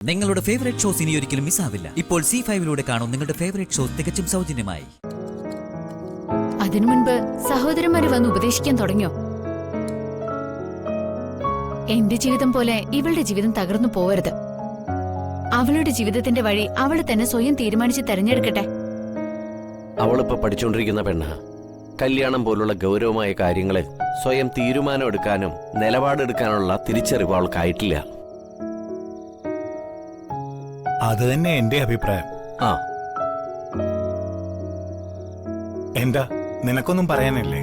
നിങ്ങളുടെ favourite shows ഇനി ഒരിക്കലും മിസ്സാവില്ല. ഇപ്പോൾ C5 കാണും നിങ്ങളുടെ ഫേവറേറ്റ് ഷോസ് തികച്ചും സൗജന്യമായി. അതിനു മുൻപ് സഹോദരന്മാര് വന്ന് ഉപദേശിക്കാൻ തുടങ്ങിയോ? എന്റെ ജീവിതം പോലെ ഇവളുടെ ജീവിതം തകർന്നു പോവരുത്. അവളുടെ ജീവിതത്തിന്റെ വഴി അവള് തന്നെ സ്വയം തീരുമാനിച്ച് തെരഞ്ഞെടുക്കട്ടെ. അവളിപ്പോ പഠിച്ചുകൊണ്ടിരിക്കുന്ന പെണ്ണ കല്യാണം പോലുള്ള ഗൗരവമായ കാര്യങ്ങളിൽ സ്വയം തീരുമാനം എടുക്കാനും നിലപാടെടുക്കാനുള്ള തിരിച്ചറിവ് അവൾക്കായിട്ടില്ല. അത് തന്നെ എന്റെ അഭിപ്രായം. ആ എന്താ നിനക്കൊന്നും പറയാനില്ലേ?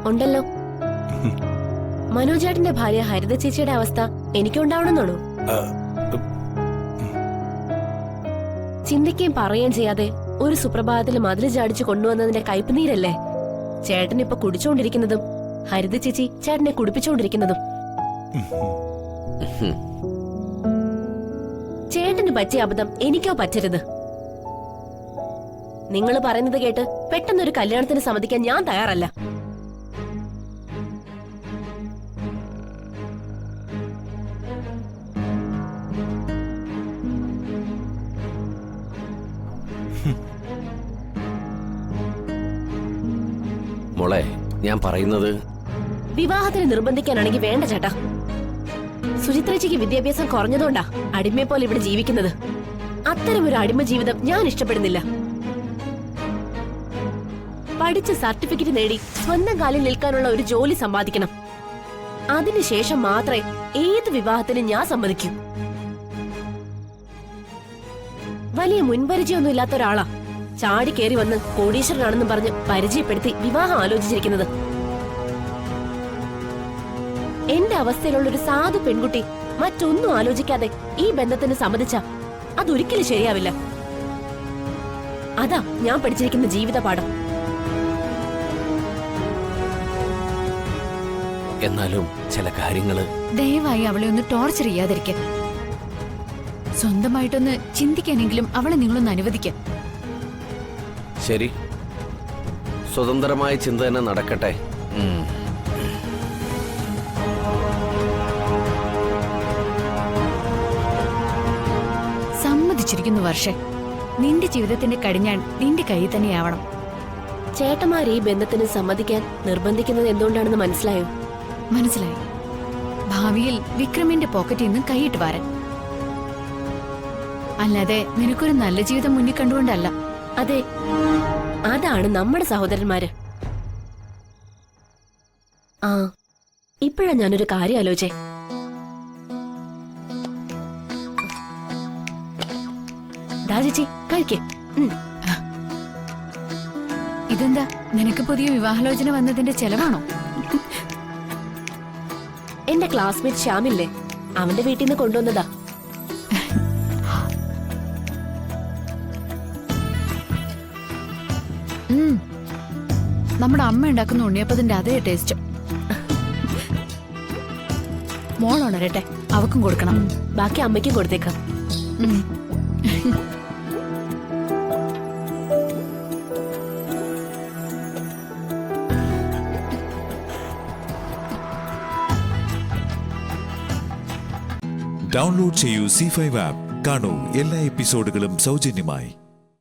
ഉണ്ടല്ലോ. മനോജേട്ടന്റെ ഭാര്യ ഹരിത ചേച്ചിയുടെ അവസ്ഥ എനിക്കുണ്ടാവണമെന്നാണോ? ചിന്തിക്കുകയും പറയുകയും ചെയ്യാതെ ഒരു സുപ്രഭാതത്തിൽ മതില് ചാടിച്ചു കൊണ്ടുവന്നതിന്റെ കയ്പുനീരല്ലേ ചേട്ടൻ ഇപ്പൊ കുടിച്ചോണ്ടിരിക്കുന്നതും ഹരിത ചേച്ചി ചേട്ടനെ കുടിപ്പിച്ചോണ്ടിരിക്കുന്നതും. ചേട്ടന് പറ്റിയ അബദ്ധം എനിക്കോ പറ്റരുത്. നിങ്ങൾ പറയുന്നത് കേട്ട് പെട്ടെന്നൊരു കല്യാണത്തിന് സമ്മതിക്കാൻ ഞാൻ തയ്യാറല്ല. മോളെ, ഞാൻ പറയുന്നത് വിവാഹത്തിന് നിർബന്ധിക്കാനാണെങ്കിൽ വേണ്ട ചേട്ടാ. സുചിത്രേച്ചിക്ക് വിദ്യാഭ്യാസം കുറഞ്ഞതുകൊണ്ടാ അടിമയെ പോലെ ഇവിടെ ജീവിക്കുന്നത്. അത്തരമൊരു അടിമ ജീവിതം ഞാൻ ഇഷ്ടപ്പെടുന്നില്ല. പഠിച്ച് സർട്ടിഫിക്കറ്റ് നേടി സ്വന്തം കാലിൽ നിൽക്കാനുള്ള ഒരു ജോലി സമ്പാദിക്കണം. അതിനുശേഷം മാത്രമേ ഏത് വിവാഹത്തിനും ഞാൻ സമ്മതിക്കൂ. വലിയ മുൻപരിചയമൊന്നും ഇല്ലാത്ത ഒരാളാ ചാടി കയറി വന്ന് കോടീശ്വരനാണെന്ന് പറഞ്ഞ് പരിചയപ്പെടുത്തി വിവാഹം ആലോചിച്ചിരിക്കുന്നത്. എന്റെ അവസ്ഥയിലുള്ള ഒരു സാധു പെൺകുട്ടി മറ്റൊന്നും ആലോചിക്കാതെ ഈ ബന്ധത്തിന് സമ്മതിച്ച അതൊരിക്കലും ശരിയാവില്ല. അതാ ഞാൻ പഠിച്ചിരിക്കുന്ന ജീവിത പാഠം. എന്നാലും ചില കാര്യങ്ങള് ദയവായി അവളെ ഒന്ന് ടോർച്ചർ ചെയ്യാതിരിക്കുക. സ്വന്തമായിട്ടൊന്ന് ചിന്തിക്കാനെങ്കിലും അവളെ നിങ്ങളൊന്ന് അനുവദിക്കാം. ശരി, സ്വതന്ത്രമായ ചിന്ത തന്നെ നടക്കട്ടെ. സമ്മതിച്ചിരിക്കുന്നു വർഷേ. നിന്റെ ജീവിതത്തിന്റെ കടിഞ്ഞാൺ നിന്റെ കയ്യിൽ തന്നെയാവണം. ചേട്ടന്മാർ ഈ ബന്ധത്തിന് സമ്മതിക്കാൻ നിർബന്ധിക്കുന്നത് എന്തുകൊണ്ടാണെന്ന് മനസ്സിലായോ? മനസ്സിലായി. ഭാവിയിൽ വിക്രമിന്റെ പോക്കറ്റിൽ നിന്ന് കൈയിട്ട് വാരൻ. അല്ലാതെ നിനക്കൊരു നല്ല ജീവിതം മുന്നിൽ കണ്ടുകൊണ്ടല്ല. അതെ, അതാണ് നമ്മുടെ സഹോദരന്മാര്. ആ, ഇപ്പോഴാ ഞാനൊരു കാര്യം ആലോചിച്ചേ. ചേച്ചി കഴിക്കേ. ഇതെന്താ, നിനക്ക് പുതിയ വിവാഹാലോചന വന്നതിന്റെ ചെലവാണോ? എന്റെ ക്ലാസ്മേറ്റ് ശ്യാമില്ലേ, അവന്റെ വീട്ടിൽ നിന്ന് കൊണ്ടുവന്നതാ. നമ്മുടെ അമ്മ ഉണ്ടാക്കുന്ന ഉണ്ണിയപ്പത്തിന്റെ അതേ ടേസ്റ്റ്. മോളുണരട്ടെ, അവക്കും കൊടുക്കണം. ബാക്കി അമ്മയ്ക്കും കൊടുത്തേക്കാം. ഡൗൺലോഡ് ചെയ്യൂ C5 ആപ്പ്. കാണൂ എല്ലാ എപ്പിസോഡുകളും സൗജന്യമായി.